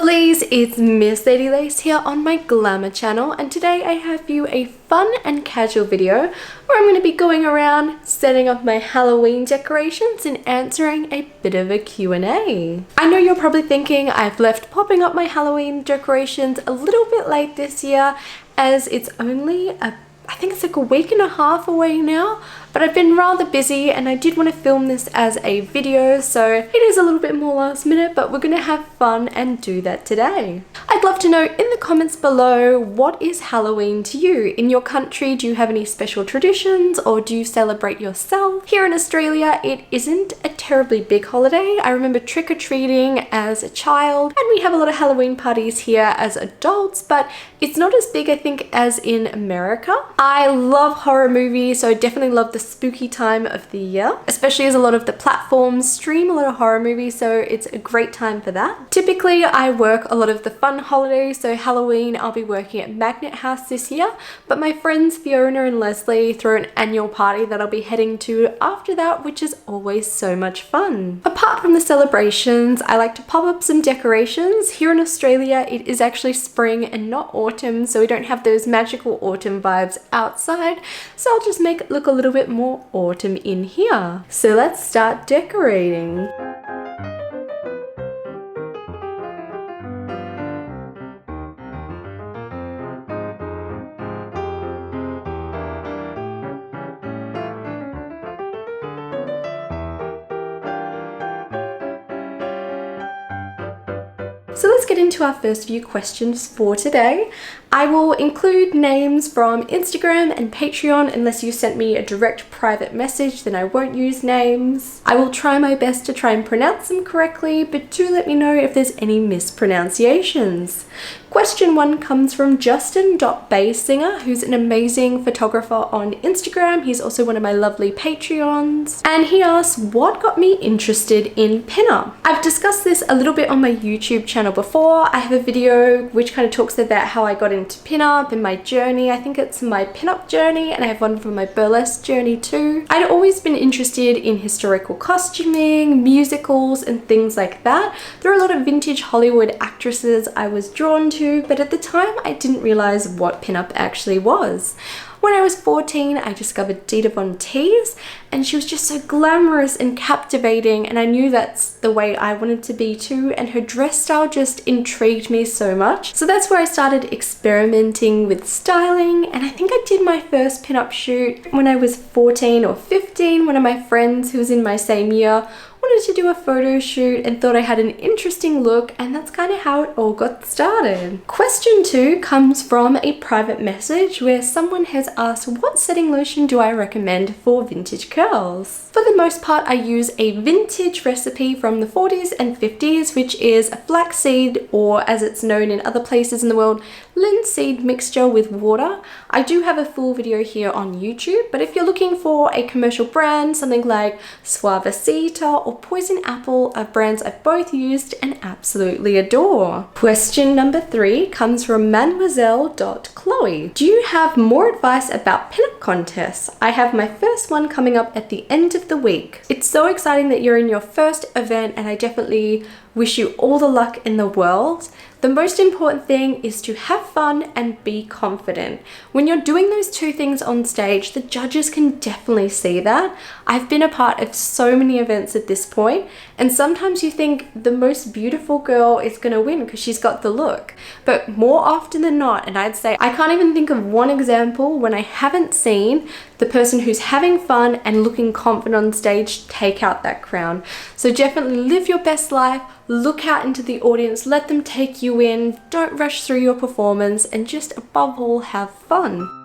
lovelies, it's Miss Lady Lace here on my Glamour channel, and today I have for you a fun and casual video where I'm going to be going around setting up my Halloween decorations and answering a bit of a Q&A. I know you're probably thinking I've left popping up my Halloween decorations a little bit late this year, as it's only I think it's like a week and a half away now, but I've been rather busy and I did want to film this as a video, so it is a little bit more last minute, but we're going to have fun and do that today. I'd love to know in the comments below, what is Halloween to you? In your country, do you have any special traditions or do you celebrate yourself? Here in Australia, it isn't a terribly big holiday. I remember trick-or-treating as a child, and we have a lot of Halloween parties here as adults, but it's not as big, I think, as in America. I love horror movies, so I definitely love the spooky time of the year, especially as a lot of the platforms stream a lot of horror movies, so it's a great time for that. Typically, I work a lot of the fun holidays, so Halloween I'll be working at Magnet House this year, but my friends Fiona and Leslie throw an annual party that I'll be heading to after that, which is always so much fun. Apart from the celebrations, I like to pop up some decorations. Here in Australia, it is actually spring and not autumn, so we don't have those magical autumn vibes outside, so I'll just make it look a little bit more autumn in here. So let's start decorating. So let's get into our first few questions for today. I will include names from Instagram and Patreon. Unless you sent me a direct private message, then I won't use names. I will try my best to try and pronounce them correctly, but do let me know if there's any mispronunciations. Question 1 comes from Justin.Baysinger, who's an amazing photographer on Instagram. He's also one of my lovely Patreons. And he asks, what got me interested in pinup? I've discussed this a little bit on my YouTube channel before. I have a video which kind of talks about how I got into pinup and my journey. I think it's my pinup journey, and I have one for my burlesque journey too. I'd always been interested in historical costuming, musicals, and things like that. There are a lot of vintage Hollywood actresses I was drawn to, but at the time I didn't realize what pinup actually was. When I was 14, I discovered Dita Von Teese, and she was just so glamorous and captivating, and I knew that's the way I wanted to be too, and her dress style just intrigued me so much. So that's where I started experimenting with styling, and I think I did my first pinup shoot when I was 14 or 15. One of my friends who was in my same year wanted to do a photo shoot and thought I had an interesting look, and that's kind of how it all got started. Question 2 comes from a private message where someone has asked, what setting lotion do I recommend for vintage curls? For the most part, I use a vintage recipe from the 40s and 50s, which is a flaxseed, or as it's known in other places in the world, linseed mixture with water. I do have a full video here on YouTube, but if you're looking for a commercial brand, something like Suavecita or Poison Apple are brands I've both used and absolutely adore. Question number 3 comes from Mademoiselle.Chloe. Do you have more advice about pinup contests? I have my first one coming up at the end of the week. It's so exciting that you're in your first event, and I definitely wish you all the luck in the world. The most important thing is to have fun and be confident. When you're doing those two things on stage, the judges can definitely see that. I've been a part of so many events at this point, and sometimes you think the most beautiful girl is gonna win because she's got the look. But more often than not, and I'd say I can't even think of one example when I haven't seen the person who's having fun and looking confident on stage take out that crown. So definitely live your best life. Look out into the audience, let them take you in, don't rush through your performance, and just above all, have fun.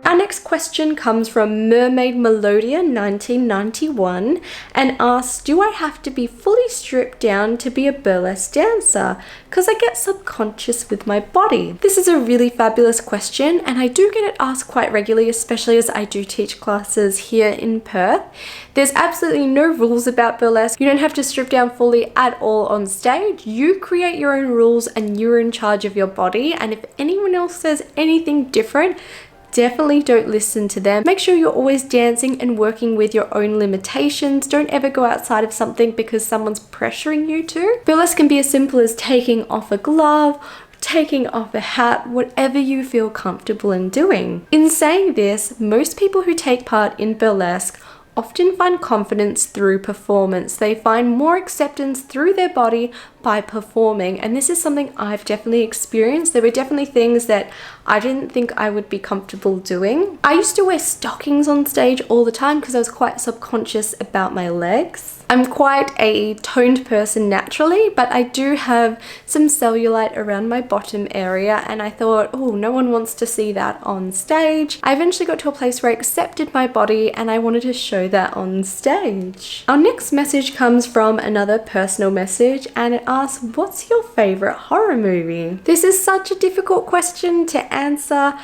Our next question comes from Mermaid Melodia 1991 and asks, do I have to be fully stripped down to be a burlesque dancer? Because I get subconscious with my body. This is a really fabulous question, and I do get it asked quite regularly, especially as I do teach classes here in Perth. There's absolutely no rules about burlesque. You don't have to strip down fully at all on stage. You create your own rules and you're in charge of your body, and if anyone else says anything different, definitely don't listen to them. Make sure you're always dancing and working with your own limitations. Don't ever go outside of something because someone's pressuring you to. Burlesque can be as simple as taking off a glove, taking off a hat, whatever you feel comfortable in doing. In saying this, most people who take part in burlesque often find confidence through performance. They find more acceptance through their body by performing, and this is something I've definitely experienced. There were definitely things that I didn't think I would be comfortable doing. I used to wear stockings on stage all the time because I was quite subconscious about my legs. I'm quite a toned person naturally, but I do have some cellulite around my bottom area, and I thought, oh, no one wants to see that on stage. I eventually got to a place where I accepted my body and I wanted to show that on stage. Our next message comes from another personal message, and it asks, what's your favorite horror movie? This is such a difficult question to answer,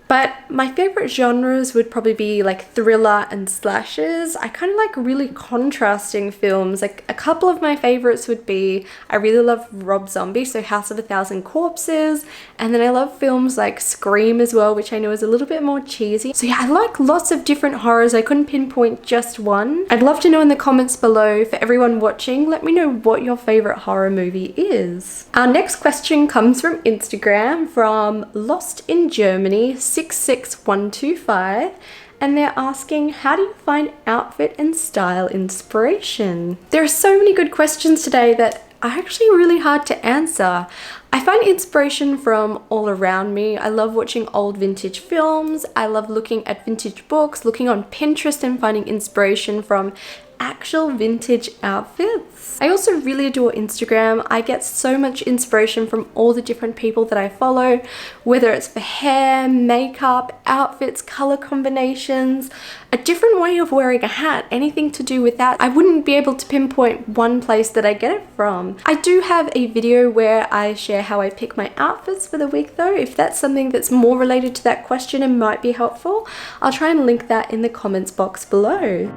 but my favorite genres would probably be like thriller and slashers. I kind of like really contrasting films. Like a couple of my favorites would be, I really love Rob Zombie, so House of a Thousand Corpses, and then I love films like Scream as well, which I know is a little bit more cheesy. So yeah, I like lots of different horrors. I couldn't pinpoint just one. I'd love to know in the comments below, for everyone watching, let me know what your favorite horror movie is. Our next question comes from Instagram from Lost in Germany 66125, and they're asking, how do you find outfit and style inspiration? There are so many good questions today that are actually really hard to answer. I find inspiration from all around me. I love watching old vintage films. I love looking at vintage books, looking on Pinterest and finding inspiration from actual vintage outfits. I also really adore Instagram. I get so much inspiration from all the different people that I follow, whether it's for hair, makeup, outfits, color combinations, a different way of wearing a hat, anything to do with that. I wouldn't be able to pinpoint one place that I get it from. I do have a video where I share how I pick my outfits for the week though. If that's something that's more related to that question and might be helpful, I'll try and link that in the comments box below.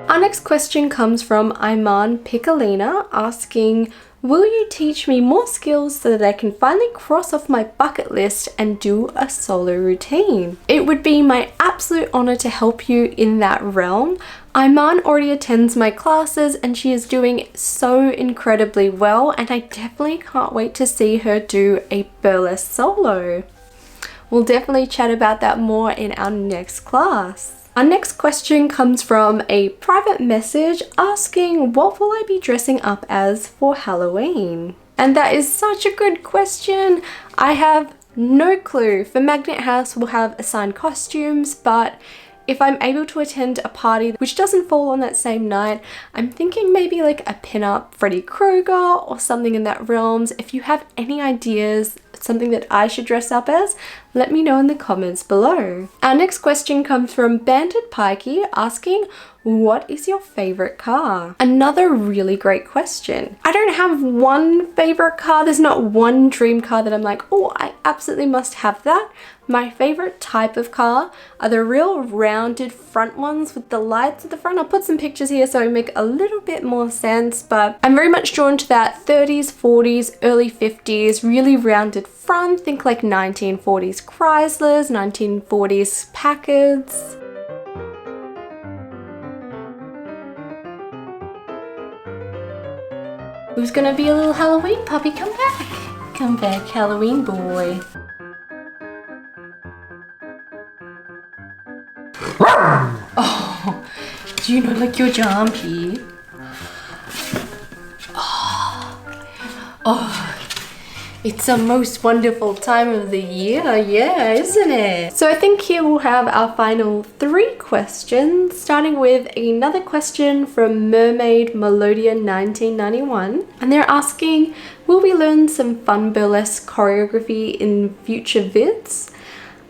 Our next question comes from Iman Piccolina asking, will you teach me more skills so that I can finally cross off my bucket list and do a solo routine? It would be my absolute honor to help you in that realm. Iman already attends my classes and she is doing so incredibly well, and I definitely can't wait to see her do a burlesque solo. We'll definitely chat about that more in our next class. Our next question comes from a private message asking, what will I be dressing up as for Halloween? And that is such a good question. I have no clue. For Magnet House, we'll have assigned costumes, but if I'm able to attend a party which doesn't fall on that same night, I'm thinking maybe like a pin-up Freddy Krueger or something in that realms. If you have any ideas, something that I should dress up as, let me know in the comments below. Our next question comes from Bandit Pikey asking, what is your favorite car? Another really great question. I don't have one favorite car. There's not one dream car that I'm like, oh, I absolutely must have that. My favorite type of car are the real rounded front ones with the lights at the front. I'll put some pictures here so it make a little bit more sense, but I'm very much drawn to that 30s, 40s, early 50s, really rounded front. Think like 1940s Chryslers, 1940s Packards. Who's gonna be a little Halloween puppy? Come back. Come back, Halloween boy. Oh, do you not like your jumpy? Oh, it's the most wonderful time of the year, yeah, isn't it? So I think here we'll have our final 3 questions, starting with another question from Mermaid Melodia 1991. And they're asking, will we learn some fun burlesque choreography in future vids?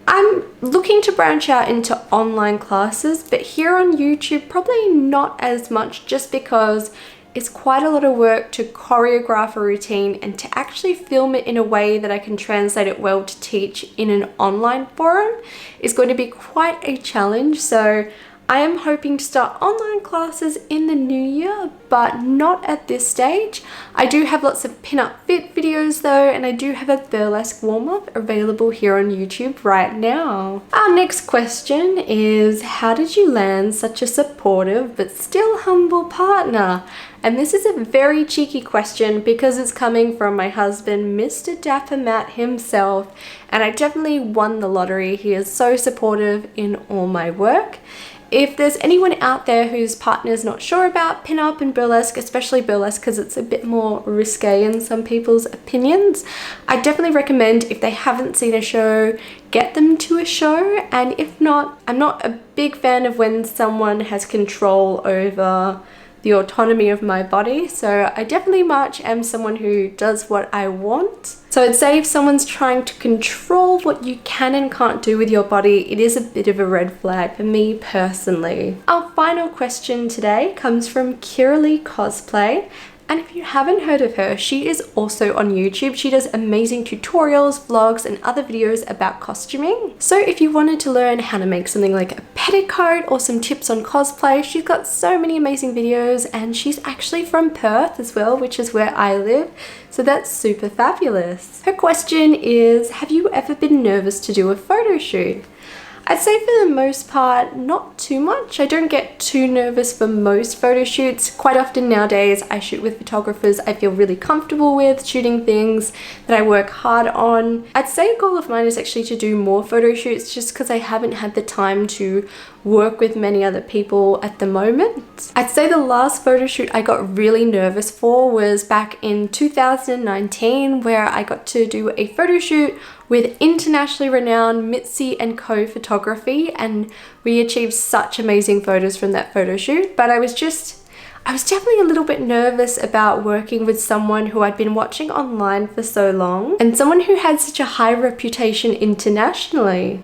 I'm looking to branch out into online classes, but here on YouTube, probably not as much, just because it's quite a lot of work to choreograph a routine and to actually film it in a way that I can translate it well to teach in an online forum is going to be quite a challenge. So I am hoping to start online classes in the new year, but not at this stage. I do have lots of pin-up fit videos though, and I do have a burlesque warm-up available here on YouTube right now. Our next question is, how did you land such a supportive but still humble partner? And this is a very cheeky question because it's coming from my husband, Mr. Dapper Matt himself, and I definitely won the lottery. He is so supportive in all my work. If there's anyone out there whose partner's not sure about pin-up and burlesque, especially burlesque because it's a bit more risque in some people's opinions, I definitely recommend, if they haven't seen a show, get them to a show. And if not, I'm not a big fan of when someone has control over the autonomy of my body, so I definitely much am someone who does what I want. So I'd say if someone's trying to control what you can and can't do with your body, it is a bit of a red flag for me personally. Our final question today comes from Kiralee Cosplay. And if you haven't heard of her, she is also on YouTube. She does amazing tutorials, vlogs, and other videos about costuming. So if you wanted to learn how to make something like a petticoat or some tips on cosplay, she's got so many amazing videos, and she's actually from Perth as well, which is where I live. So that's super fabulous. Her question is, have you ever been nervous to do a photo shoot? I'd say for the most part, not too much. I don't get too nervous for most photo shoots. Quite often nowadays, I shoot with photographers I feel really comfortable with, shooting things that I work hard on. I'd say a goal of mine is actually to do more photo shoots just because I haven't had the time to work with many other people at the moment. I'd say the last photo shoot I got really nervous for was back in 2019, where I got to do a photo shoot with internationally renowned Mitzi & Co photography, and we achieved such amazing photos from that photo shoot. But I was definitely a little bit nervous about working with someone who I'd been watching online for so long, and someone who had such a high reputation internationally.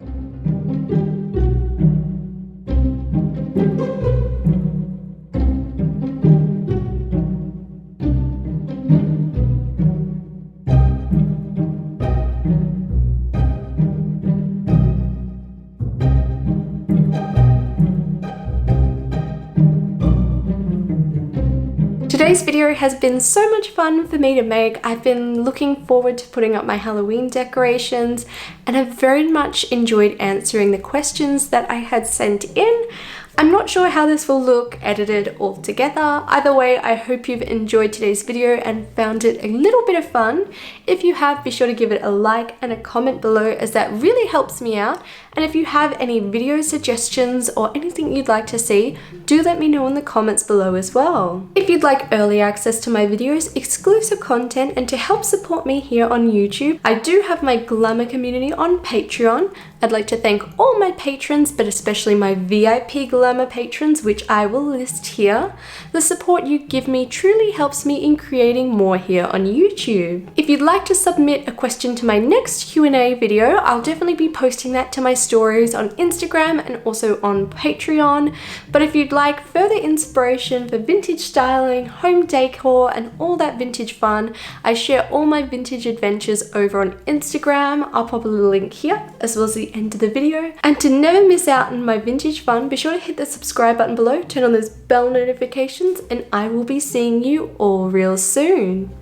Today's video has been so much fun for me to make. I've been looking forward to putting up my Halloween decorations, and I've very much enjoyed answering the questions that I had sent in. I'm not sure how this will look edited all together. Either way, I hope you've enjoyed today's video and found it a little bit of fun. If you have, be sure to give it a like and a comment below, as that really helps me out. And if you have any video suggestions or anything you'd like to see, do let me know in the comments below as well. If you'd like early access to my videos, exclusive content, and to help support me here on YouTube, I do have my Glamour community on Patreon. I'd like to thank all my patrons, but especially my VIP Glamour patrons, which I will list here. The support you give me truly helps me in creating more here on YouTube. If you'd like to submit a question to my next Q&A video, I'll definitely be posting that to my stories on Instagram and also on Patreon. But if you'd like further inspiration for vintage styling, home decor, and all that vintage fun, I share all my vintage adventures over on Instagram. I'll pop a little link here as well as the end of the video. And to never miss out on my vintage fun, be sure to hit the subscribe button below, turn on those bell notifications, and I will be seeing you all real soon.